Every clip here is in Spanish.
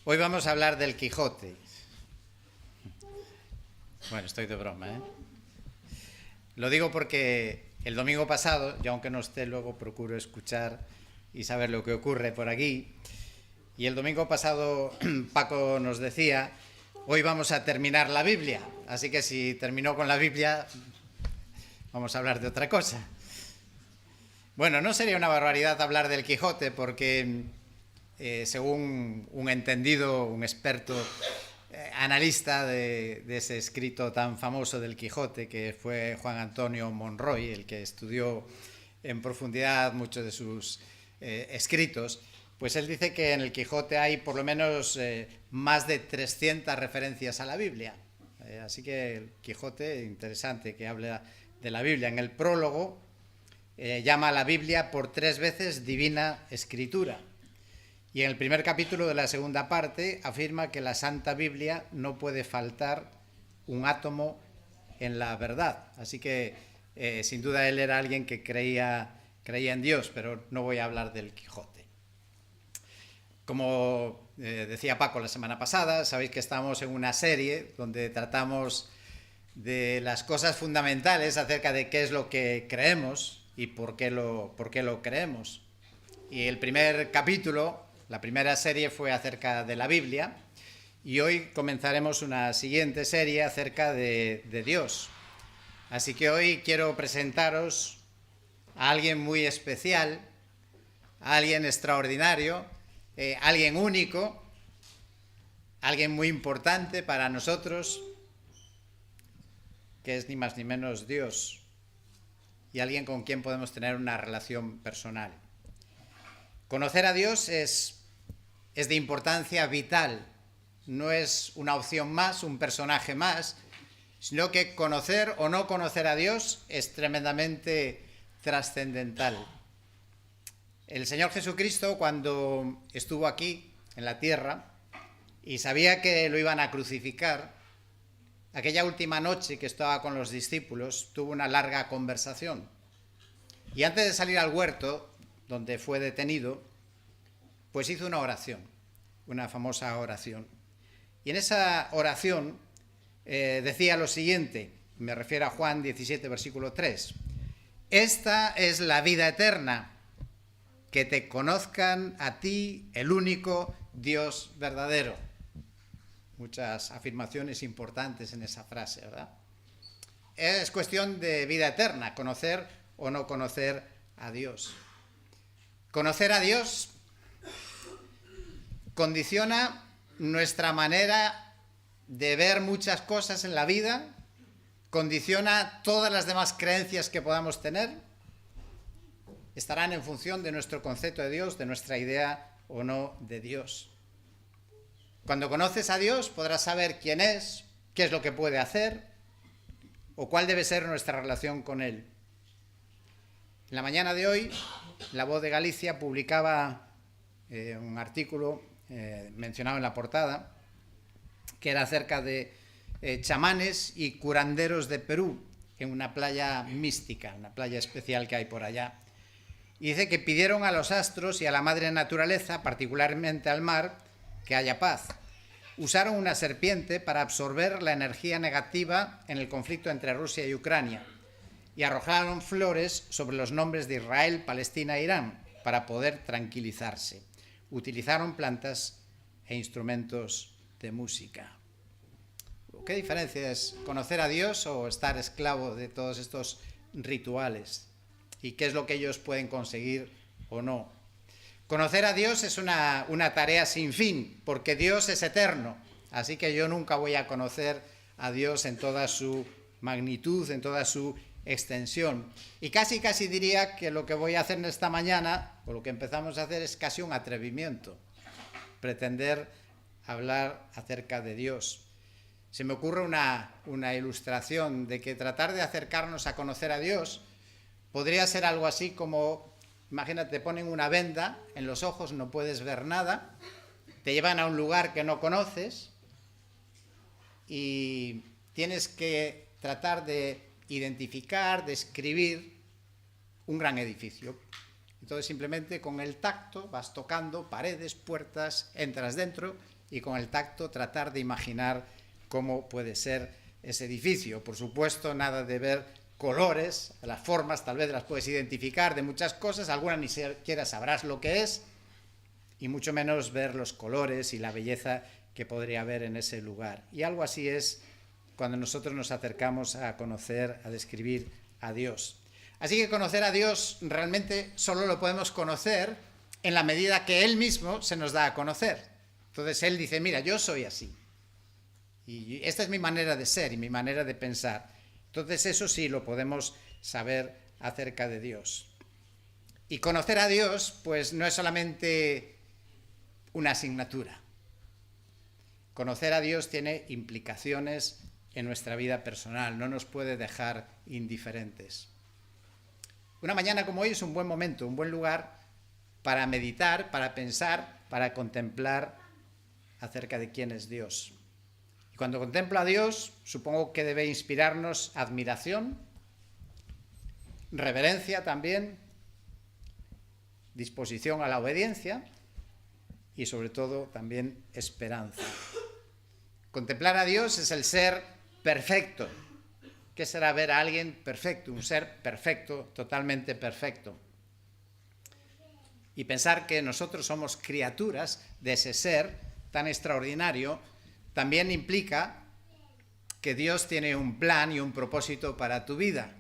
Hoy vamos a hablar del Quijote. Bueno, estoy de broma, ¿eh? Lo digo porque el domingo pasado, y aunque no esté, luego procuro escuchar y saber lo que ocurre por aquí. Y el domingo pasado Paco nos decía, hoy vamos a terminar la Biblia. Así que si terminó con la Biblia, vamos a hablar de otra cosa. Bueno, no sería una barbaridad hablar del Quijote porque, según un entendido, un experto analista de ese escrito tan famoso del Quijote, que fue Juan Antonio Monroy, el que estudió en profundidad muchos de sus escritos, pues él dice que en el Quijote hay por lo menos más de 300 referencias a la Biblia. Así que el Quijote, interesante que habla de la Biblia. En el prólogo llama a la Biblia por 3 veces Divina Escritura. Y en el primer capítulo de la segunda parte afirma que la Santa Biblia no puede faltar un átomo en la verdad. Así que sin duda él era alguien que creía en Dios, pero no voy a hablar del Quijote. Como decía Paco la semana pasada, sabéis que estamos en una serie donde tratamos de las cosas fundamentales acerca de qué es lo que creemos y por qué lo creemos. Y el primer capítulo, la primera serie fue acerca de la Biblia, y hoy comenzaremos una siguiente serie acerca de Dios. Así que hoy quiero presentaros a alguien muy especial, a alguien extraordinario, alguien único, alguien muy importante para nosotros, que es ni más ni menos Dios, y alguien con quien podemos tener una relación personal. Conocer a Dios es de importancia vital, no es una opción más, un personaje más, sino que conocer o no conocer a Dios es tremendamente trascendental. El Señor Jesucristo, cuando estuvo aquí en la tierra y sabía que lo iban a crucificar, aquella última noche que estaba con los discípulos, tuvo una larga conversación. Y antes de salir al huerto, donde fue detenido, pues hizo una oración, una famosa oración. Y en esa oración decía lo siguiente, me refiero a Juan 17, versículo 3. Esta es la vida eterna, que te conozcan a ti, el único Dios verdadero. Muchas afirmaciones importantes en esa frase, ¿verdad? Es cuestión de vida eterna, conocer o no conocer a Dios. Conocer a Dios condiciona nuestra manera de ver muchas cosas en la vida, condiciona todas las demás creencias que podamos tener, estarán en función de nuestro concepto de Dios, de nuestra idea o no de Dios. Cuando conoces a Dios podrás saber quién es, qué es lo que puede hacer o cuál debe ser nuestra relación con Él. En la mañana de hoy, La Voz de Galicia publicaba un artículo mencionado en la portada, que era acerca de chamanes y curanderos de Perú, en una playa mística, una playa especial que hay por allá. Y dice que pidieron a los astros y a la madre naturaleza, particularmente al mar, que haya paz. Usaron una serpiente para absorber la energía negativa en el conflicto entre Rusia y Ucrania y arrojaron flores sobre los nombres de Israel, Palestina e Irán para poder tranquilizarse. Utilizaron plantas e instrumentos de música. ¿Qué diferencia es conocer a Dios o estar esclavo de todos estos rituales? ¿Y qué es lo que ellos pueden conseguir o no? Conocer a Dios es una tarea sin fin, porque Dios es eterno. Así que yo nunca voy a conocer a Dios en toda su magnitud, en toda su extensión. Y casi diría que lo que voy a hacer esta mañana, o lo que empezamos a hacer, es casi un atrevimiento. Pretender hablar acerca de Dios. Se me ocurre una ilustración de que tratar de acercarnos a conocer a Dios podría ser algo así como, imagínate, te ponen una venda en los ojos, no puedes ver nada, te llevan a un lugar que no conoces y tienes que tratar de identificar, describir un gran edificio. Entonces simplemente con el tacto vas tocando paredes, puertas, entras dentro y con el tacto tratar de imaginar cómo puede ser ese edificio. Por supuesto, nada de ver colores, las formas tal vez las puedes identificar de muchas cosas, algunas ni siquiera sabrás lo que es, y mucho menos ver los colores y la belleza que podría haber en ese lugar. Y algo así es cuando nosotros nos acercamos a conocer, a describir a Dios. Así que conocer a Dios realmente solo lo podemos conocer en la medida que Él mismo se nos da a conocer. Entonces Él dice, mira, yo soy así. Y esta es mi manera de ser y mi manera de pensar. Entonces eso sí lo podemos saber acerca de Dios. Y conocer a Dios, pues no es solamente una asignatura. Conocer a Dios tiene implicaciones en nuestra vida personal, no nos puede dejar indiferentes. Una mañana como hoy es un buen momento, un buen lugar para meditar, para pensar, para contemplar acerca de quién es Dios. Y cuando contemplo a Dios, supongo que debe inspirarnos admiración, reverencia también, disposición a la obediencia y sobre todo también esperanza. Contemplar a Dios es el ser perfecto. ¿Qué será ver a alguien perfecto? Un ser perfecto, totalmente perfecto. Y pensar que nosotros somos criaturas de ese ser tan extraordinario también implica que Dios tiene un plan y un propósito para tu vida.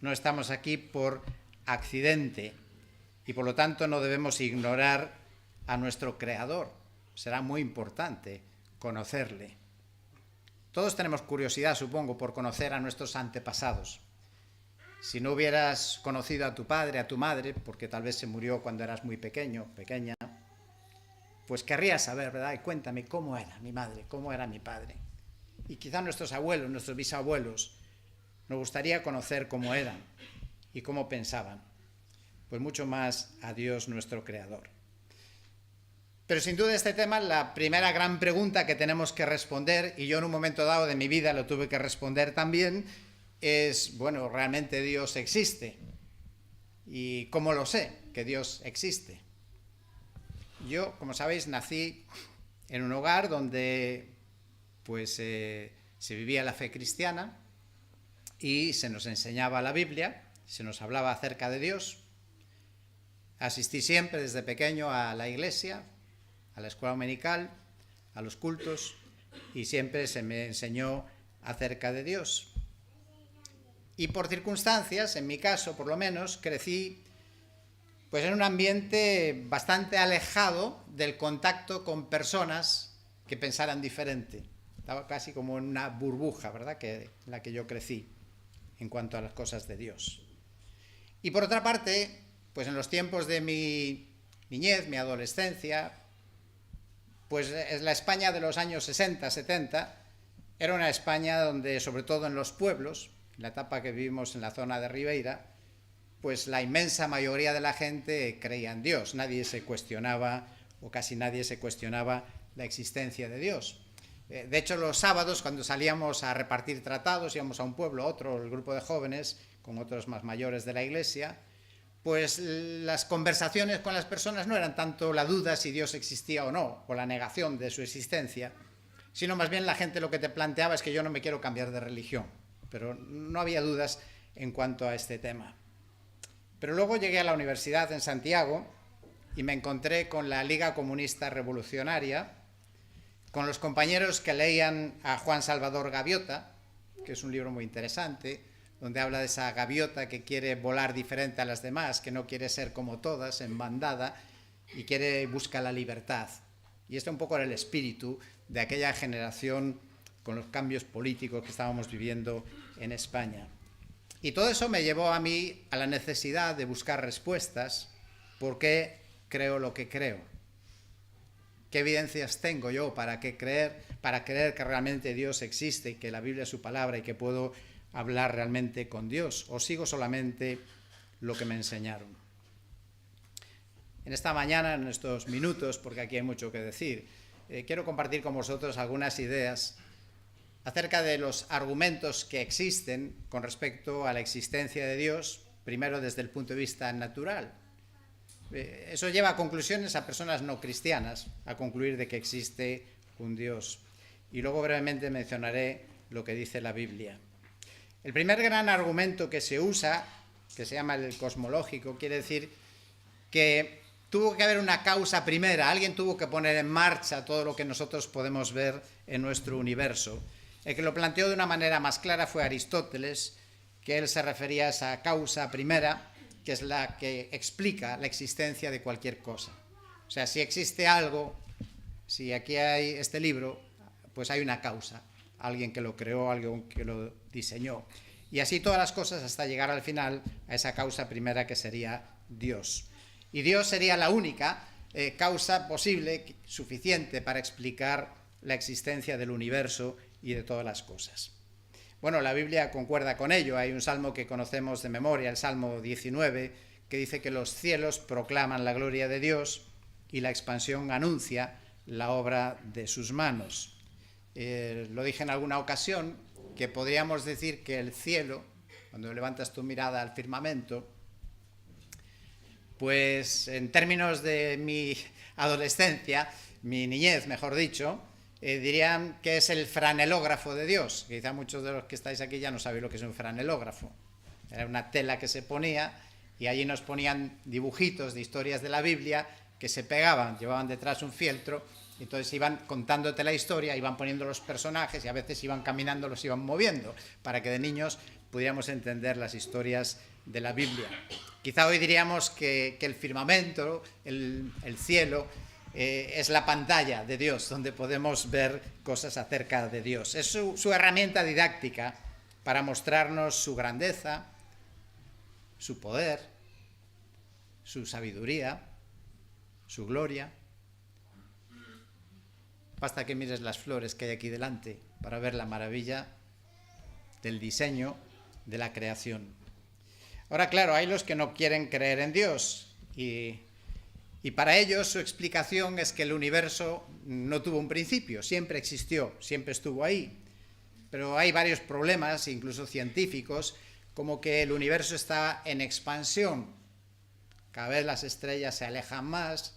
No estamos aquí por accidente y por lo tanto no debemos ignorar a nuestro Creador. Será muy importante conocerle. Todos tenemos curiosidad, supongo, por conocer a nuestros antepasados. Si no hubieras conocido a tu padre, a tu madre, porque tal vez se murió cuando eras muy pequeño, pequeña, pues querrías saber, ¿verdad? Y cuéntame cómo era mi madre, cómo era mi padre. Y quizá nuestros abuelos, nuestros bisabuelos, nos gustaría conocer cómo eran y cómo pensaban. Pues mucho más a Dios, nuestro Creador. Pero sin duda este tema, la primera gran pregunta que tenemos que responder, y yo en un momento dado de mi vida lo tuve que responder también, es, bueno, ¿realmente Dios existe? ¿Y cómo lo sé que Dios existe? Yo, como sabéis, nací en un hogar donde pues, se vivía la fe cristiana y se nos enseñaba la Biblia, se nos hablaba acerca de Dios. Asistí siempre desde pequeño a la iglesia, a la escuela dominical, a los cultos, y siempre se me enseñó acerca de Dios. Y por circunstancias, en mi caso por lo menos, crecí pues en un ambiente bastante alejado del contacto con personas que pensaran diferente. Estaba casi como en una burbuja, ¿verdad?, en la que yo crecí en cuanto a las cosas de Dios. Y por otra parte, pues en los tiempos de mi niñez, mi adolescencia, pues la España de los años 60, 70, era una España donde, sobre todo en los pueblos, en la etapa que vivimos en la zona de Ribeira, pues la inmensa mayoría de la gente creía en Dios. Nadie se cuestionaba, o casi nadie se cuestionaba, la existencia de Dios. De hecho, los sábados, cuando salíamos a repartir tratados, íbamos a un pueblo, a otro, el grupo de jóvenes, con otros más mayores de la iglesia, pues las conversaciones con las personas no eran tanto la duda si Dios existía o no, o la negación de su existencia, sino más bien la gente lo que te planteaba es que yo no me quiero cambiar de religión, pero no había dudas en cuanto a este tema. Pero luego llegué a la universidad en Santiago y me encontré con la Liga Comunista Revolucionaria, con los compañeros que leían a Juan Salvador Gaviota, que es un libro muy interesante, donde habla de esa gaviota que quiere volar diferente a las demás, que no quiere ser como todas, en bandada, y busca la libertad. Y este un poco era el espíritu de aquella generación con los cambios políticos que estábamos viviendo en España. Y todo eso me llevó a mí a la necesidad de buscar respuestas, ¿por qué creo lo que creo? ¿Qué evidencias tengo yo para creer que realmente Dios existe, que la Biblia es su palabra y que puedo hablar realmente con Dios? ¿O sigo solamente lo que me enseñaron? En esta mañana, en estos minutos, porque aquí hay mucho que decir, quiero compartir con vosotros algunas ideas acerca de los argumentos que existen con respecto a la existencia de Dios, primero desde el punto de vista natural. Eso lleva a conclusiones a personas no cristianas, a concluir de que existe un Dios. Y luego brevemente mencionaré lo que dice la Biblia. El primer gran argumento que se usa, que se llama el cosmológico, quiere decir que tuvo que haber una causa primera, alguien tuvo que poner en marcha todo lo que nosotros podemos ver en nuestro universo. El que lo planteó de una manera más clara fue Aristóteles, que él se refería a esa causa primera, que es la que explica la existencia de cualquier cosa. O sea, si existe algo, si aquí hay este libro, pues hay una causa, alguien que lo creó, alguien que lo diseñó. Y así todas las cosas hasta llegar al final a esa causa primera que sería Dios. Y Dios sería la única causa posible, suficiente para explicar la existencia del universo y de todas las cosas. Bueno, la Biblia concuerda con ello. Hay un salmo que conocemos de memoria, el Salmo 19, que dice que los cielos proclaman la gloria de Dios y la expansión anuncia la obra de sus manos. Lo dije en alguna ocasión, que podríamos decir que el cielo, cuando levantas tu mirada al firmamento, pues en términos de mi adolescencia, mi niñez, mejor dicho, dirían que es el franelógrafo de Dios. Quizá muchos de los que estáis aquí ya no sabéis lo que es un franelógrafo. Era una tela que se ponía y allí nos ponían dibujitos de historias de la Biblia que se pegaban, llevaban detrás un fieltro, y entonces iban contándote la historia, iban poniendo los personajes y a veces iban caminando, los iban moviendo, para que de niños pudiéramos entender las historias de la Biblia. Quizá hoy diríamos que el firmamento, el cielo, es la pantalla de Dios, donde podemos ver cosas acerca de Dios. Es su herramienta didáctica para mostrarnos su grandeza, su poder, su sabiduría, su gloria. Basta que mires las flores que hay aquí delante para ver la maravilla del diseño de la creación. Ahora, claro, hay los que no quieren creer en Dios y para ellos su explicación es que el universo no tuvo un principio, siempre existió, siempre estuvo ahí. Pero hay varios problemas, incluso científicos, como que el universo está en expansión. Cada vez las estrellas se alejan más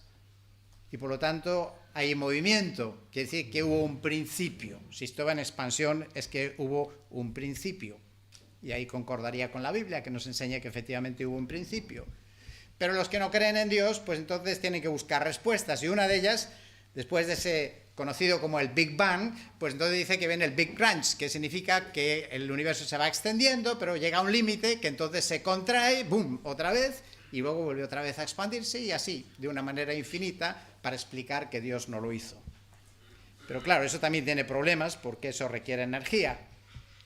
y por lo tanto hay movimiento, quiere decir que hubo un principio. Si estaba en expansión es que hubo un principio. Y ahí concordaría con la Biblia, que nos enseña que efectivamente hubo un principio. Pero los que no creen en Dios, pues entonces tienen que buscar respuestas. Y una de ellas, después de ese conocido como el Big Bang, pues entonces dice que viene el Big Crunch, que significa que el universo se va extendiendo, pero llega a un límite que entonces se contrae, ¡boom!, otra vez, y luego vuelve otra vez a expandirse y así, de una manera infinita, para explicar que Dios no lo hizo. Pero claro, eso también tiene problemas porque eso requiere energía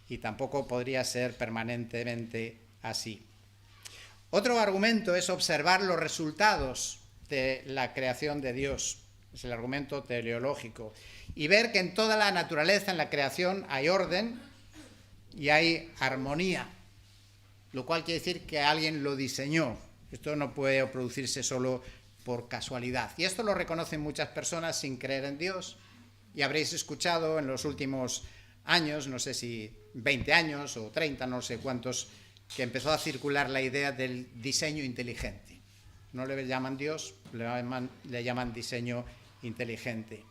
y tampoco podría ser permanentemente así. Otro argumento es observar los resultados de la creación de Dios. Es el argumento teleológico. Y ver que en toda la naturaleza, en la creación, hay orden y hay armonía. Lo cual quiere decir que alguien lo diseñó. Esto no puede producirse solo por casualidad. Y esto lo reconocen muchas personas sin creer en Dios. Y habréis escuchado en los últimos años, no sé si 20 años o 30, no sé cuántos, que empezó a circular la idea del diseño inteligente. No le llaman Dios, le llaman diseño inteligente.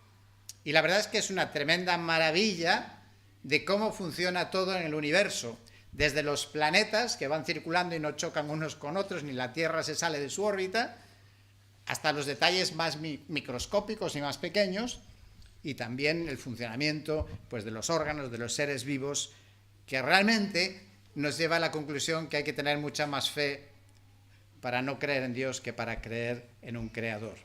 Y la verdad es que es una tremenda maravilla de cómo funciona todo en el universo. Desde los planetas que van circulando y no chocan unos con otros, ni la Tierra se sale de su órbita, hasta los detalles más microscópicos y más pequeños, y también el funcionamiento pues, de los órganos, de los seres vivos, que realmente nos lleva a la conclusión que hay que tener mucha más fe para no creer en Dios que para creer en un creador.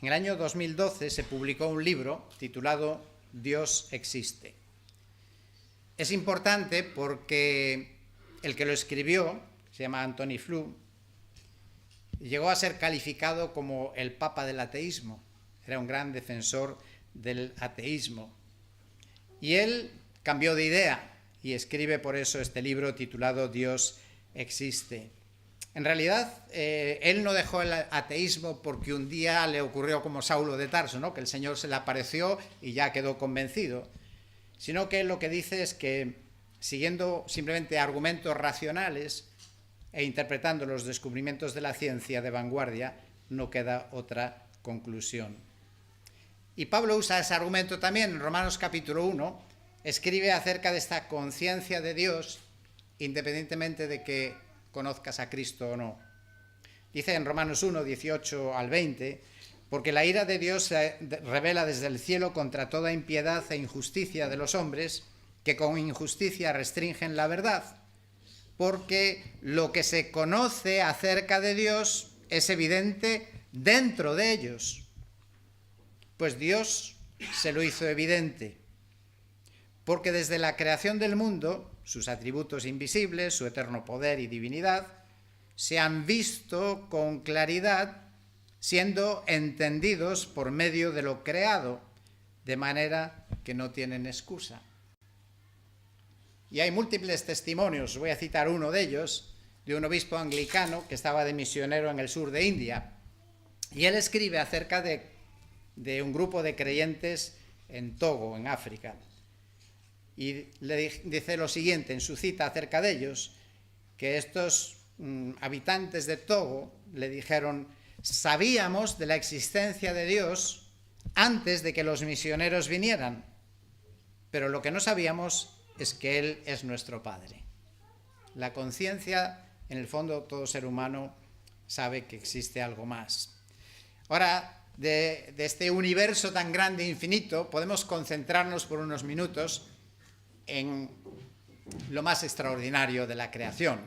En el año 2012 se publicó un libro titulado Dios existe. Es importante porque el que lo escribió, se llama Antony Flew, llegó a ser calificado como el papa del ateísmo. Era un gran defensor del ateísmo. Y él cambió de idea y escribe por eso este libro titulado Dios existe. En realidad, él no dejó el ateísmo porque un día le ocurrió como Saulo de Tarso, ¿no? Que el Señor se le apareció y ya quedó convencido, sino que él lo que dice es que, siguiendo simplemente argumentos racionales e interpretando los descubrimientos de la ciencia de vanguardia, no queda otra conclusión. Y Pablo usa ese argumento también en Romanos capítulo 1, escribe acerca de esta conciencia de Dios, independientemente de que conozcas a Cristo o no. Dice en Romanos 1, 18 al 20, porque la ira de Dios se revela desde el cielo contra toda impiedad e injusticia de los hombres, que con injusticia restringen la verdad, porque lo que se conoce acerca de Dios es evidente dentro de ellos, pues Dios se lo hizo evidente, porque desde la creación del mundo, sus atributos invisibles, su eterno poder y divinidad, se han visto con claridad, siendo entendidos por medio de lo creado, de manera que no tienen excusa. Y hay múltiples testimonios, voy a citar uno de ellos, de un obispo anglicano que estaba de misionero en el sur de India. Y él escribe acerca de un grupo de creyentes en Togo, en África. Y le dice lo siguiente en su cita acerca de ellos, que estos habitantes de Togo le dijeron: sabíamos de la existencia de Dios antes de que los misioneros vinieran, pero lo que no sabíamos es que Él es nuestro Padre. La conciencia, en el fondo, todo ser humano sabe que existe algo más. Ahora, de este universo tan grande e infinito, podemos concentrarnos por unos minutos en lo más extraordinario de la creación.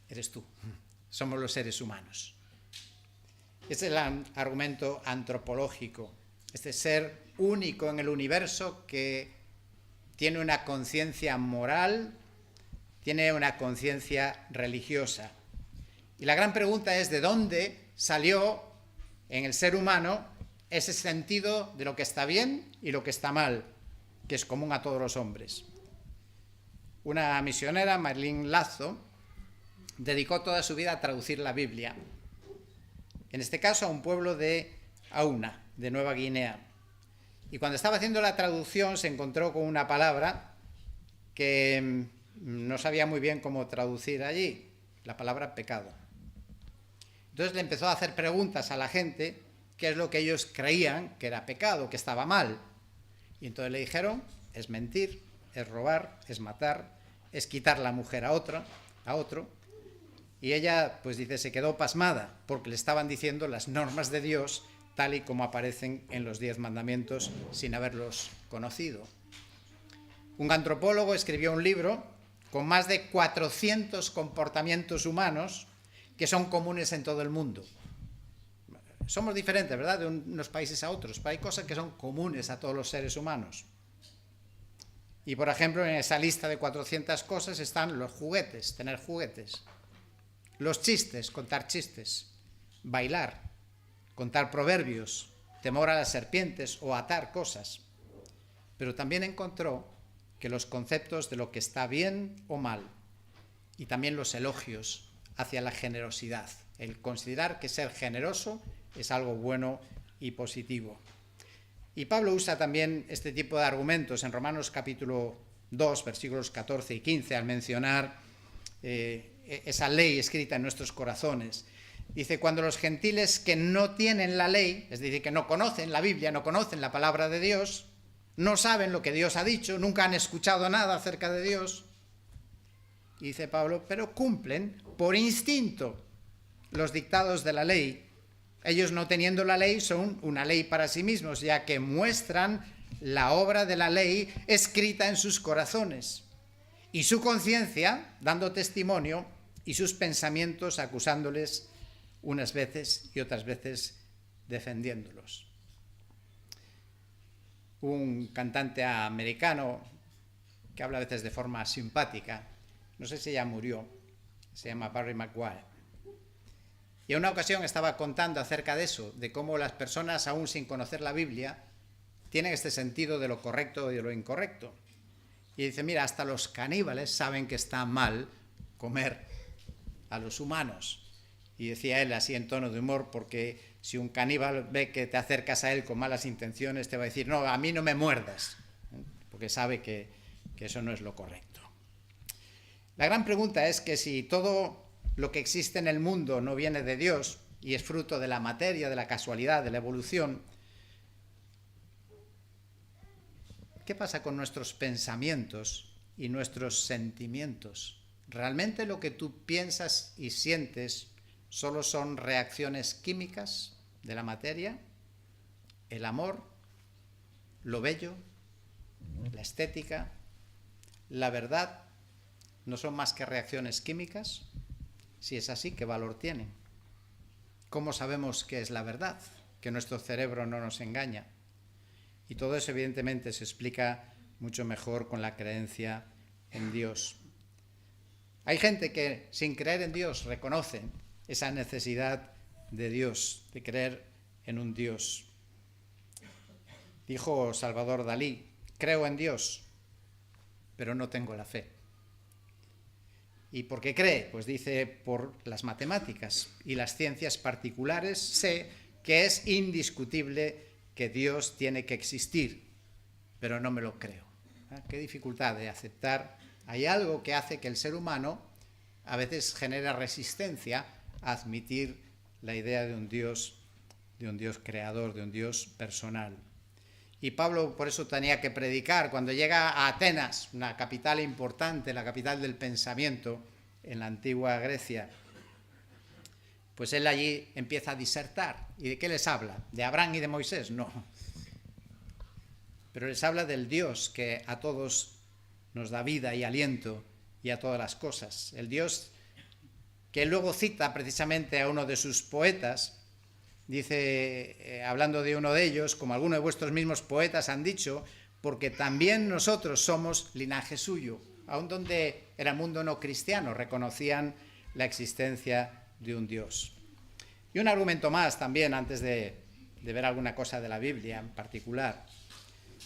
Eres tú. Somos los seres humanos. Este es el argumento antropológico. Este ser único en el universo que tiene una conciencia moral, tiene una conciencia religiosa. Y la gran pregunta es: ¿de dónde salió en el ser humano ese sentido de lo que está bien y lo que está mal, que es común a todos los hombres? Una misionera, Marilyn Lazo, dedicó toda su vida a traducir la Biblia, en este caso a un pueblo de Auna, de Nueva Guinea. Y cuando estaba haciendo la traducción se encontró con una palabra que no sabía muy bien cómo traducir allí, la palabra pecado. Entonces le empezó a hacer preguntas a la gente qué es lo que ellos creían que era pecado, que estaba mal. Y entonces le dijeron: es mentir, es robar, es matar, es quitar la mujer a otro. Y ella, pues dice, se quedó pasmada porque le estaban diciendo las normas de Dios tal y como aparecen en los 10 mandamientos sin haberlos conocido. Un antropólogo escribió un libro con más de 400 comportamientos humanos que son comunes en todo el mundo. Somos diferentes, ¿verdad?, de unos países a otros, pero hay cosas que son comunes a todos los seres humanos. Y, por ejemplo, en esa lista de 400 cosas están los juguetes, tener juguetes, los chistes, contar chistes, bailar, contar proverbios, temor a las serpientes o atar cosas. Pero también encontró que los conceptos de lo que está bien o mal, y también los elogios hacia la generosidad, el considerar que ser generoso es algo bueno y positivo. Y Pablo usa también este tipo de argumentos en Romanos capítulo 2, versículos 14 y 15, al mencionar esa ley escrita en nuestros corazones. Dice: cuando los gentiles que no tienen la ley, es decir, que no conocen la Biblia, no conocen la palabra de Dios, no saben lo que Dios ha dicho, nunca han escuchado nada acerca de Dios, y dice Pablo, pero cumplen por instinto los dictados de la ley. Ellos, no teniendo la ley, son una ley para sí mismos, ya que muestran la obra de la ley escrita en sus corazones, y su conciencia dando testimonio, y sus pensamientos acusándoles unas veces y otras veces defendiéndolos. Un cantante americano que habla a veces de forma simpática, no sé si ya murió, se llama Barry McGuire. Y en una ocasión estaba contando acerca de eso, de cómo las personas, aún sin conocer la Biblia, tienen este sentido de lo correcto y de lo incorrecto. Y dice, mira, hasta los caníbales saben que está mal comer a los humanos. Y decía él así en tono de humor, porque si un caníbal ve que te acercas a él con malas intenciones, te va a decir, no, a mí no me muerdas, porque sabe que eso no es lo correcto. La gran pregunta es que si todo lo que existe en el mundo no viene de Dios y es fruto de la materia, de la casualidad, de la evolución, ¿qué pasa con nuestros pensamientos y nuestros sentimientos? ¿Realmente lo que tú piensas y sientes solo son reacciones químicas de la materia? ¿El amor, lo bello, la estética, la verdad no son más que reacciones químicas? Si es así, ¿qué valor tienen? ¿Cómo sabemos qué es la verdad? Que nuestro cerebro no nos engaña. Y todo eso evidentemente se explica mucho mejor con la creencia en Dios. Hay gente que sin creer en Dios reconoce esa necesidad de Dios, de creer en un Dios. Dijo Salvador Dalí: creo en Dios, pero no tengo la fe. ¿Y por qué cree? Pues dice: por las matemáticas y las ciencias particulares sé que es indiscutible que Dios tiene que existir, pero no me lo creo. Qué dificultad de aceptar. Hay algo que hace que el ser humano a veces genera resistencia a admitir la idea de un Dios creador, de un Dios personal. Y Pablo por eso tenía que predicar. Cuando llega a Atenas, una capital importante, la capital del pensamiento en la antigua Grecia, pues él allí empieza a disertar. ¿Y de qué les habla? ¿De Abraham y de Moisés? No. Pero les habla del Dios que a todos nos da vida y aliento y a todas las cosas. El Dios que luego cita precisamente a uno de sus poetas, dice, hablando de uno de ellos: como algunos de vuestros mismos poetas han dicho, porque también nosotros somos linaje suyo. Aun donde era mundo no cristiano, reconocían la existencia de un Dios. Y un argumento más también, antes de ver alguna cosa de la Biblia en particular.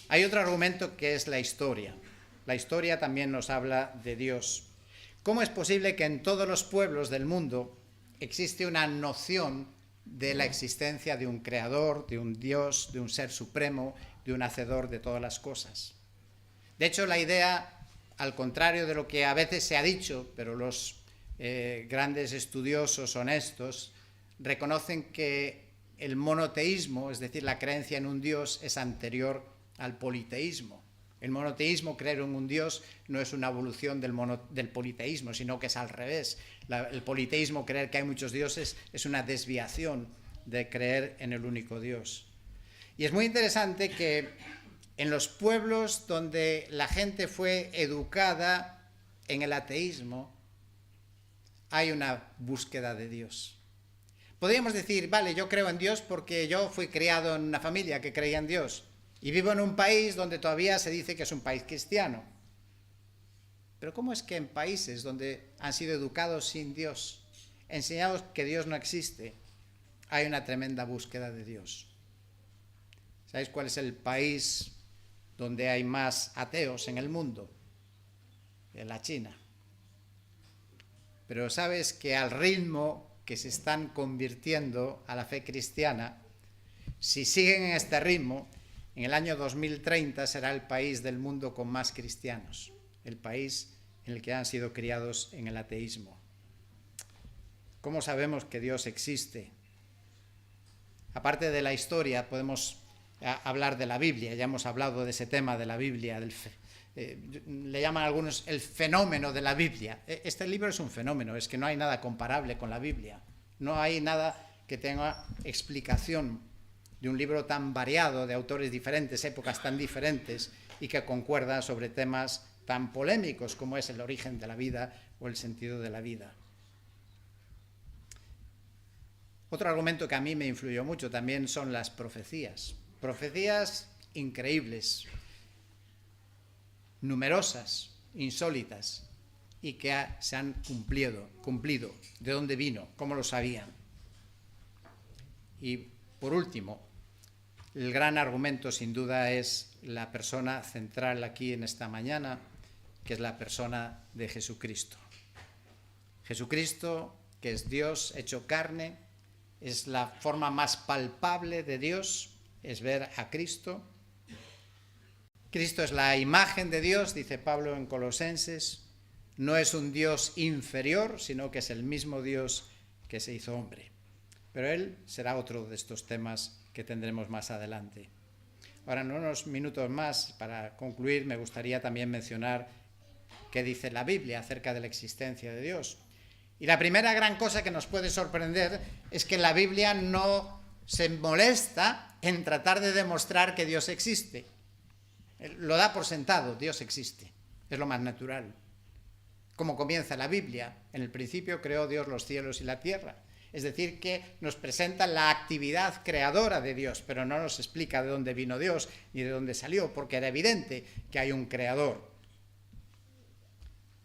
Hay otro argumento que es la historia. La historia también nos habla de Dios. ¿Cómo es posible que en todos los pueblos del mundo existe una noción de la existencia de un creador, de un Dios, de un ser supremo, de un hacedor de todas las cosas? De hecho, la idea, al contrario de lo que a veces se ha dicho, pero los grandes estudiosos honestos reconocen que el monoteísmo, es decir, la creencia en un Dios, es anterior al politeísmo. El monoteísmo, creer en un Dios, no es una evolución del politeísmo, sino que es al revés. El politeísmo, creer que hay muchos dioses, es una desviación de creer en el único Dios. Y es muy interesante que en los pueblos donde la gente fue educada en el ateísmo, hay una búsqueda de Dios. Podríamos decir: vale, yo creo en Dios porque yo fui criado en una familia que creía en Dios y vivo en un país donde todavía se dice que es un país cristiano. Pero ¿cómo es que en países donde han sido educados sin Dios, enseñados que Dios no existe, hay una tremenda búsqueda de Dios? ¿Sabéis cuál es el país donde hay más ateos en el mundo? En la China. Pero sabes que al ritmo que se están convirtiendo a la fe cristiana, si siguen en este ritmo, en el año 2030 será el país del mundo con más cristianos, el país en el que han sido criados en el ateísmo. ¿Cómo sabemos que Dios existe? Aparte de la historia, podemos hablar de la Biblia. Ya hemos hablado de ese tema de la Biblia, le llaman algunos el fenómeno de la Biblia. Este libro es un fenómeno, es que no hay nada comparable con la Biblia. No hay nada que tenga explicación de un libro tan variado, de autores diferentes, épocas tan diferentes, y que concuerda sobre temas tan polémicos como es el origen de la vida o el sentido de la vida. Otro argumento que a mí me influyó mucho también son las profecías. Profecías increíbles, numerosas, insólitas, y que se han cumplido. ¿De dónde vino? ¿Cómo lo sabían? Y por último, el gran argumento sin duda es la persona central aquí en esta mañana, que es la persona de Jesucristo. Jesucristo, que es Dios hecho carne, es la forma más palpable de Dios, es ver a Cristo. Cristo es la imagen de Dios, dice Pablo en Colosenses. No es un Dios inferior, sino que es el mismo Dios que se hizo hombre. Pero Él será otro de estos temas que tendremos más adelante. Ahora, en unos minutos más, para concluir, me gustaría también mencionar qué dice la Biblia acerca de la existencia de Dios. Y la primera gran cosa que nos puede sorprender es que la Biblia no se molesta en tratar de demostrar que Dios existe. Lo da por sentado, Dios existe. Es lo más natural. Como comienza la Biblia, en el principio creó Dios los cielos y la tierra. Es decir, que nos presenta la actividad creadora de Dios, pero no nos explica de dónde vino Dios ni de dónde salió, porque era evidente que hay un creador.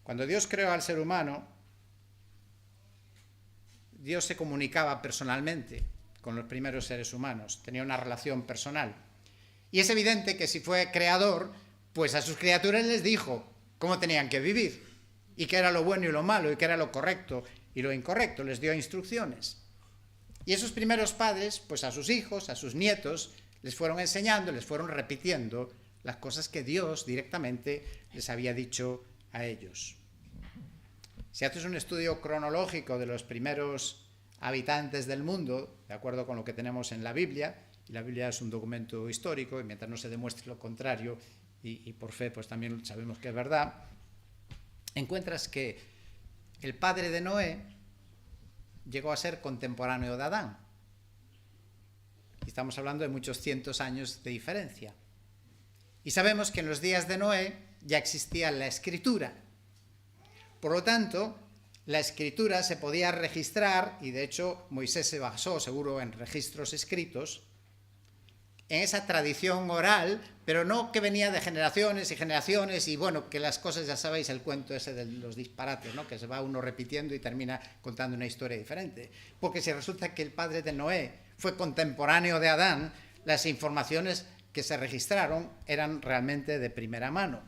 Cuando Dios creó al ser humano, Dios se comunicaba personalmente con los primeros seres humanos, tenía una relación personal. Y es evidente que si fue creador, pues a sus criaturas les dijo cómo tenían que vivir, y qué era lo bueno y lo malo, y qué era lo correcto y lo incorrecto, les dio instrucciones. Y esos primeros padres, pues a sus hijos, a sus nietos, les fueron enseñando, les fueron repitiendo las cosas que Dios directamente les había dicho a ellos. Si haces un estudio cronológico de los primeros habitantes del mundo, de acuerdo con lo que tenemos en la Biblia, y la Biblia es un documento histórico, y mientras no se demuestre lo contrario, y por fe, pues también sabemos que es verdad, encuentras que el padre de Noé llegó a ser contemporáneo de Adán. Y estamos hablando de muchos cientos años de diferencia. Y sabemos que en los días de Noé ya existía la escritura. Por lo tanto, la escritura se podía registrar, y de hecho Moisés se basó seguro en registros escritos, en esa tradición oral, pero no que venía de generaciones y generaciones, y bueno, que las cosas, ya sabéis el cuento ese de los disparates, ¿no? Que se va uno repitiendo y termina contando una historia diferente. Porque si resulta que el padre de Noé fue contemporáneo de Adán, las informaciones que se registraron eran realmente de primera mano.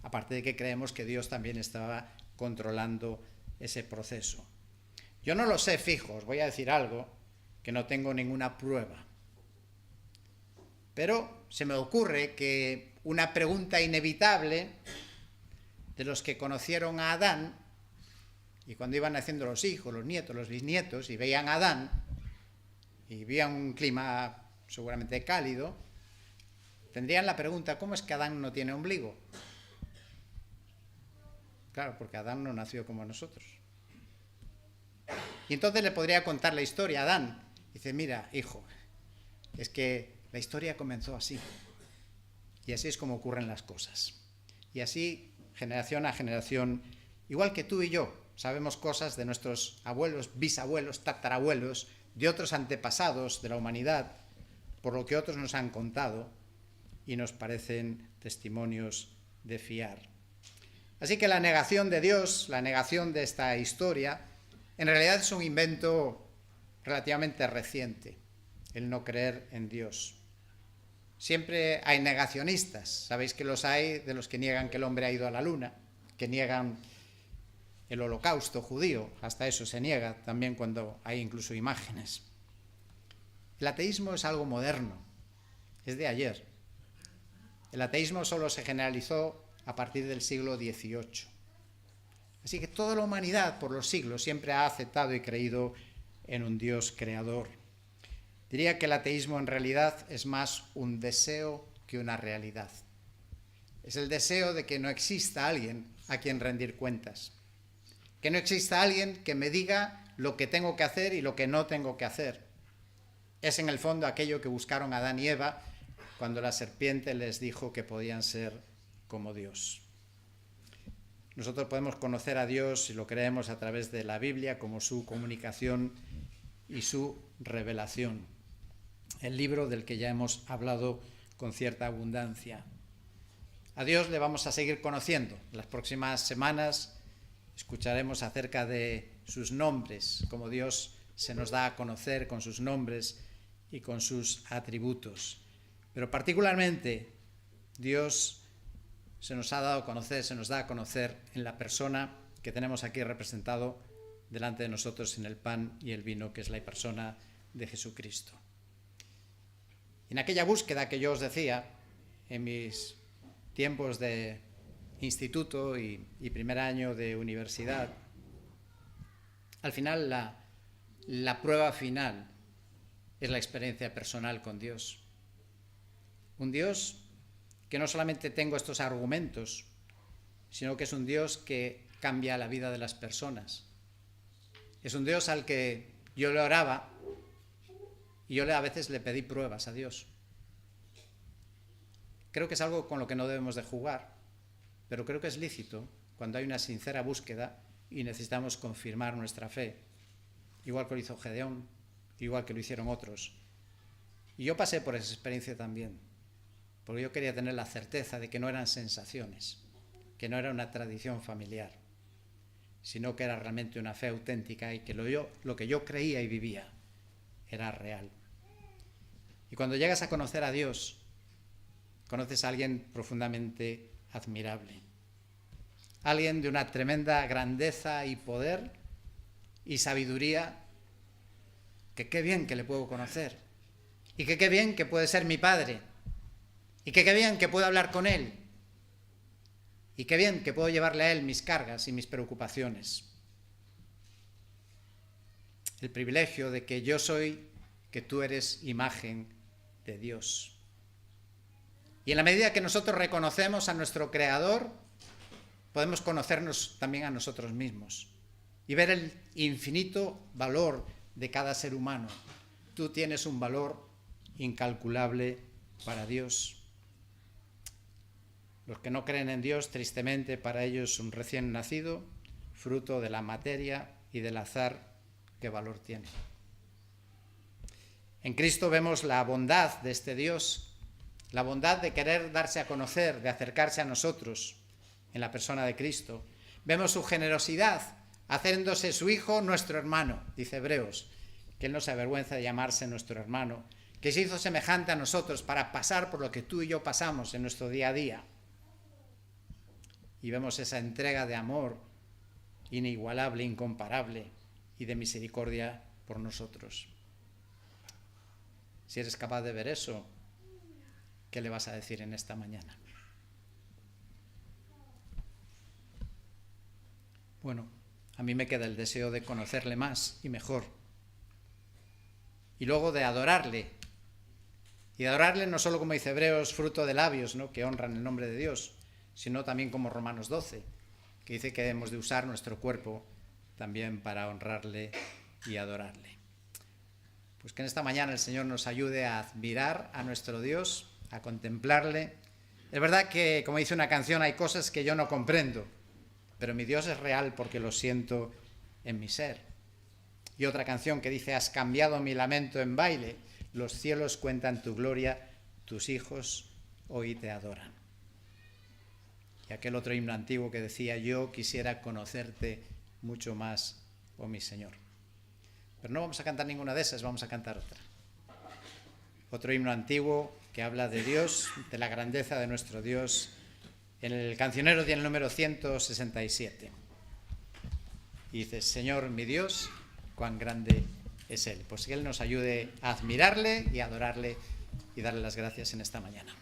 Aparte de que creemos que Dios también estaba controlando ese proceso. Yo no lo sé fijo, os voy a decir algo que no tengo ninguna prueba. Pero se me ocurre que una pregunta inevitable de los que conocieron a Adán, y cuando iban naciendo los hijos, los nietos, los bisnietos, y veían a Adán, y veían un clima seguramente cálido, tendrían la pregunta, ¿cómo es que Adán no tiene ombligo? Claro, porque Adán no nació como nosotros. Y entonces le podría contar la historia a Adán. Dice, mira, hijo, es que la historia comenzó así. Y así es como ocurren las cosas. Y así, generación a generación, igual que tú y yo, sabemos cosas de nuestros abuelos, bisabuelos, tatarabuelos, de otros antepasados de la humanidad, por lo que otros nos han contado y nos parecen testimonios de fiar. Así que la negación de Dios, la negación de esta historia, en realidad es un invento relativamente reciente, el no creer en Dios. Siempre hay negacionistas, sabéis que los hay de los que niegan que el hombre ha ido a la luna, que niegan el holocausto judío, hasta eso se niega, también cuando hay incluso imágenes. El ateísmo es algo moderno, es de ayer. El ateísmo solo se generalizó a partir del siglo XVIII. Así que toda la humanidad por los siglos siempre ha aceptado y creído en un Dios creador. Diría que el ateísmo en realidad es más un deseo que una realidad. Es el deseo de que no exista alguien a quien rendir cuentas. Que no exista alguien que me diga lo que tengo que hacer y lo que no tengo que hacer. Es en el fondo aquello que buscaron Adán y Eva cuando la serpiente les dijo que podían ser como Dios. Nosotros podemos conocer a Dios, si lo creemos, a través de la Biblia como su comunicación y su revelación. El libro del que ya hemos hablado con cierta abundancia. A Dios le vamos a seguir conociendo. En las próximas semanas escucharemos acerca de sus nombres, cómo Dios se nos da a conocer con sus nombres y con sus atributos. Pero particularmente Dios se nos ha dado a conocer, se nos da a conocer en la persona que tenemos aquí representado delante de nosotros en el pan y el vino, que es la persona de Jesucristo. En aquella búsqueda que yo os decía, en mis tiempos de instituto y primer año de universidad, al final la prueba final es la experiencia personal con Dios. Un Dios que no solamente tengo estos argumentos, sino que es un Dios que cambia la vida de las personas. Es un Dios al que yo le oraba y yo a veces le pedí pruebas a Dios. Creo que es algo con lo que no debemos de jugar, pero creo que es lícito cuando hay una sincera búsqueda y necesitamos confirmar nuestra fe, igual que lo hizo Gedeón, igual que lo hicieron otros. Y yo pasé por esa experiencia también, porque yo quería tener la certeza de que no eran sensaciones, que no era una tradición familiar, sino que era realmente una fe auténtica y que lo que yo creía y vivía era real. Y cuando llegas a conocer a Dios, conoces a alguien profundamente admirable, alguien de una tremenda grandeza y poder y sabiduría, que qué bien que le puedo conocer, y que qué bien que puede ser mi padre, y que qué bien que puedo hablar con él, y qué bien que puedo llevarle a él mis cargas y mis preocupaciones. El privilegio de que yo soy, que tú eres imagen de Dios. Y en la medida que nosotros reconocemos a nuestro Creador, podemos conocernos también a nosotros mismos y ver el infinito valor de cada ser humano. Tú tienes un valor incalculable para Dios. Los que no creen en Dios, tristemente, para ellos un recién nacido, fruto de la materia y del azar, ¿qué valor tiene? En Cristo vemos la bondad de este Dios, la bondad de querer darse a conocer, de acercarse a nosotros en la persona de Cristo. Vemos su generosidad, haciéndose su Hijo nuestro hermano, dice Hebreos, que Él no se avergüenza de llamarse nuestro hermano, que se hizo semejante a nosotros para pasar por lo que tú y yo pasamos en nuestro día a día. Y vemos esa entrega de amor inigualable, incomparable y de misericordia por nosotros. Si eres capaz de ver eso, ¿qué le vas a decir en esta mañana? Bueno, a mí me queda el deseo de conocerle más y mejor. Y luego de adorarle. Y de adorarle no solo, como dice Hebreos, fruto de labios, ¿no?, que honran el nombre de Dios, sino también como Romanos 12, que dice que debemos de usar nuestro cuerpo también para honrarle y adorarle. Pues que en esta mañana el Señor nos ayude a admirar a nuestro Dios, a contemplarle. Es verdad que, como dice una canción, hay cosas que yo no comprendo, pero mi Dios es real porque lo siento en mi ser. Y otra canción que dice: has cambiado mi lamento en baile, los cielos cuentan tu gloria, tus hijos hoy te adoran. Y aquel otro himno antiguo que decía: yo quisiera conocerte mucho más, oh mi Señor. Pero no vamos a cantar ninguna de esas, vamos a cantar otra. Otro himno antiguo que habla de Dios, de la grandeza de nuestro Dios. En el cancionero tiene el número 167. Y dice: Señor mi Dios, cuán grande es Él. Pues que Él nos ayude a admirarle y a adorarle y darle las gracias en esta mañana.